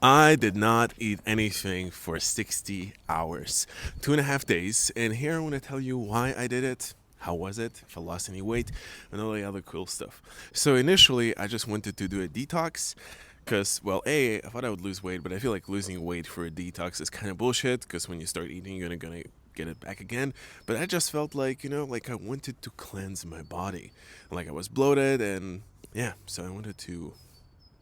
I did not eat anything for 60 hours, 2.5 days. And here I want to tell you why I did it, how was it, if I lost any weight, and all the other cool stuff. So initially, I just wanted to do a detox because, well, I thought I would lose weight, but I feel like losing weight for a detox is kind of bullshit because when you start eating, you're gonna get it back again. But I just felt like, like I wanted to cleanse my body. Like I was bloated and yeah, so I wanted to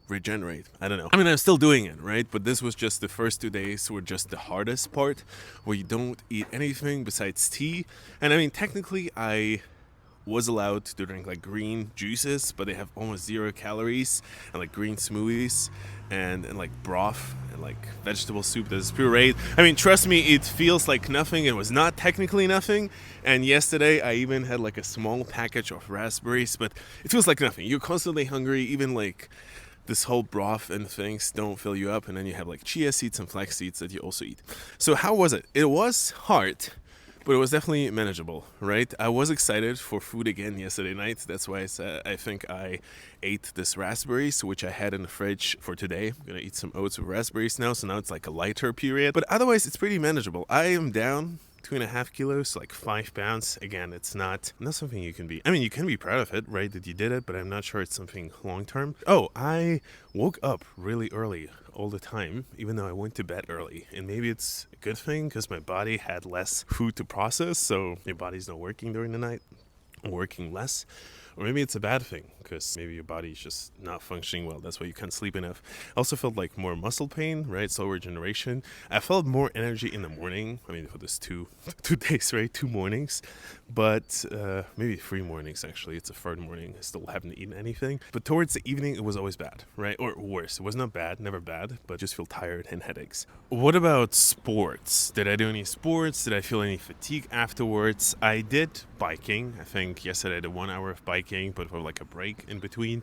regenerate. I don't know. I mean, I'm still doing it, right? But this was just the first 2 days were just the hardest part where you don't eat anything besides tea. And I mean, technically, I was allowed to drink like green juices, but they have almost 0 calories and like green smoothies and like broth and like vegetable soup that is pureed. I mean, trust me, it feels like nothing. It was not technically nothing. And yesterday I even had like a small package of raspberries, but it feels like nothing. You're constantly hungry, even like this whole broth and things don't fill you up, and then you have like chia seeds and flax seeds that you also eat. So how was it? It was hard, but it was definitely manageable, right? I was excited for food again yesterday night. That's why I said I think I ate this raspberries, which I had in the fridge for today. I'm gonna eat some oats with raspberries now, so now it's like a lighter period. But otherwise, it's pretty manageable. I am down 2.5 kilos, like 5 pounds. Again, it's not something you can be. I mean, you can be proud of it, right? That you did it, but I'm not sure it's something long term. Oh, I woke up really early all the time, even though I went to bed early. And maybe it's a good thing because my body had less food to process, so your body's not working during the night, working less. Or maybe it's a bad thing because maybe your body's just not functioning well. That's why you can't sleep enough. I also felt like more muscle pain, right? Slower regeneration. I felt more energy in the morning. I mean, for this two 2 days, right? 2 mornings, but maybe 3 mornings actually. It's a third morning. I still haven't eaten anything. But towards the evening, it was always bad, right? Or worse. It was not bad, never bad, but just feel tired and headaches. What about sports? Did I do any sports? Did I feel any fatigue afterwards? I did biking. I think yesterday I did 1 hour of biking, but for like a break in between.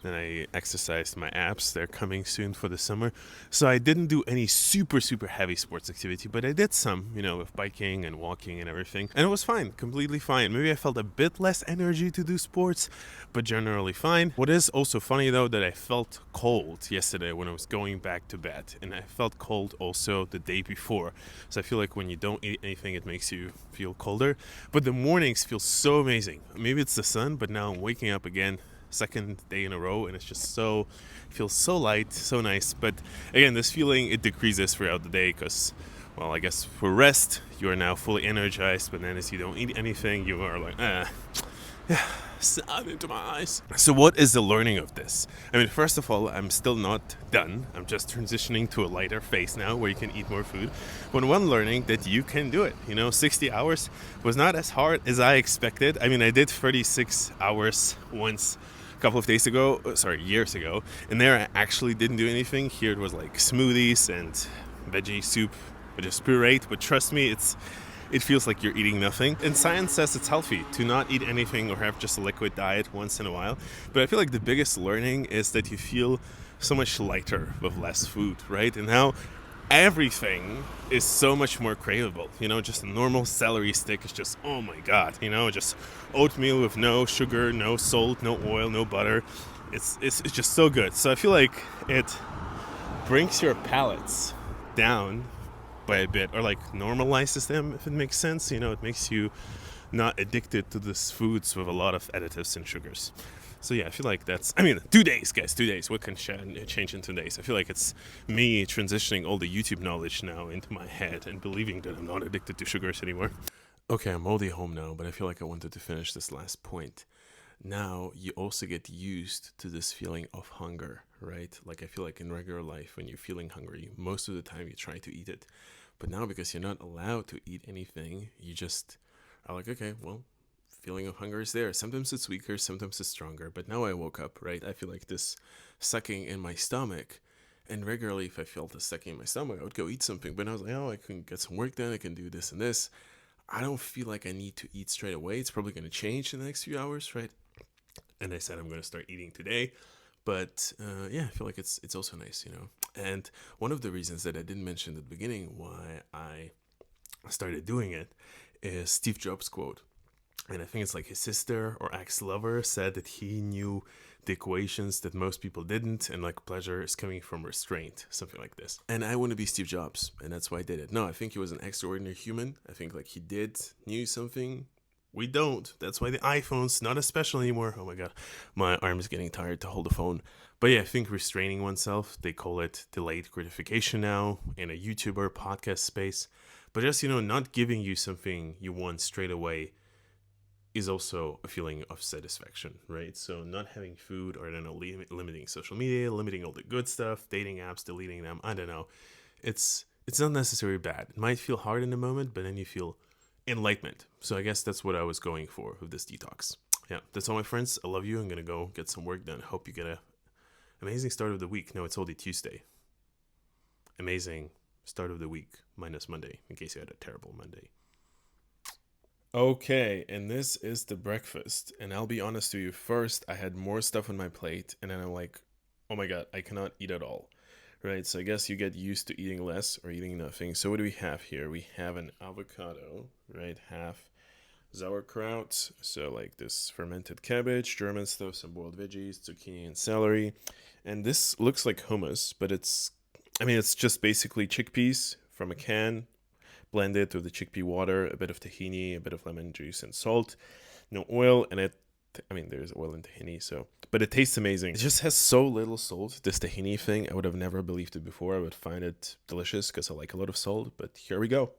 Then I exercised my abs. They're coming soon for the summer. So I didn't do any super, super heavy sports activity, but I did some, with biking and walking and everything. And it was fine, completely fine. Maybe I felt a bit less energy to do sports, but generally fine. What is also funny though, that I felt cold yesterday when I was going back to bed. And I felt cold also the day before. So I feel like when you don't eat anything, it makes you feel colder. But the mornings feel so amazing. Maybe it's the sun, but now I'm waking up again second day in a row, and it's just feels so light, so nice. But again, this feeling, it decreases throughout the day because, well, I guess for rest you are now fully energized, but then as you don't eat anything, you are like sun into my eyes. So what is the learning of this? I mean, first of all, I'm still not done. I'm just transitioning to a lighter phase now where you can eat more food. But one learning that you can do it. 60 hours was not as hard as I expected. I mean, I did 36 hours once a couple of years ago, and there I actually didn't do anything. Here it was like smoothies and veggie soup, just pureed. But trust me, it feels like you're eating nothing. And science says it's healthy to not eat anything or have just a liquid diet once in a while. But I feel like the biggest learning is that you feel so much lighter with less food, right? And now everything is so much more craveable. Just a normal celery stick is just, oh my god, just oatmeal with no sugar, no salt, no oil, no butter. It's just so good. So I feel like it brings your palates down by a bit, or like normalizes them, if it makes sense. It makes you not addicted to these foods with a lot of additives and sugars. So yeah, I feel like 2 days, guys, 2 days. What can change in 2 days? I feel like it's me transitioning all the YouTube knowledge now into my head and believing that I'm not addicted to sugars anymore. Okay, I'm already home now, but I feel like I wanted to finish this last point. Now you also get used to this feeling of hunger, right? Like I feel like in regular life, when you're feeling hungry, most of the time you try to eat it. But now because you're not allowed to eat anything, you just are like, okay, well, feeling of hunger is there. Sometimes it's weaker, sometimes it's stronger. But now I woke up, right? I feel like this sucking in my stomach. And regularly, if I felt the sucking in my stomach, I would go eat something. But I was like, oh, I can get some work done. I can do this and this. I don't feel like I need to eat straight away. It's probably going to change in the next few hours, right? And I said I'm going to start eating today. But yeah, I feel like it's also nice, And one of the reasons that I didn't mention at the beginning why I started doing it is Steve Jobs' quote. And I think it's like his sister or ex-lover said that he knew the equations that most people didn't, and like pleasure is coming from restraint, something like this. And I want to be Steve Jobs, and that's why I did it. No, I think he was an extraordinary human. I think like he did knew something we don't. That's why the iPhone's not as special anymore. Oh my god, my arm is getting tired to hold the phone. But yeah, I think restraining oneself, they call it delayed gratification now in a YouTuber podcast space. But just, not giving you something you want straight away is also a feeling of satisfaction, right? So not having food, or I don't know, limiting social media, limiting all the good stuff, dating apps, deleting them, I don't know. It's not necessarily bad. It might feel hard in the moment, but then you feel enlightenment. So I guess that's what I was going for with this detox. Yeah, that's all, my friends. I love you. I'm gonna go get some work done. Hope you get a amazing start of the week. No, it's only Tuesday. Amazing start of the week minus Monday, in case you had a terrible Monday. Okay, and this is the breakfast. And I'll be honest with you, first I had more stuff on my plate, and then I'm like, oh my god, I cannot eat at all. Right, so I guess you get used to eating less or eating nothing. So what do we have here? We have an avocado, right? Half sauerkraut, so like this fermented cabbage, German stuff, some boiled veggies, zucchini and celery. And this looks like hummus, but it's just basically chickpeas from a can, blended with the chickpea water, a bit of tahini, a bit of lemon juice and salt, no oil, and there's oil in tahini, but it tastes amazing. It just has so little salt. This tahini thing, I would have never believed it before. I would find it delicious because I like a lot of salt, but here we go.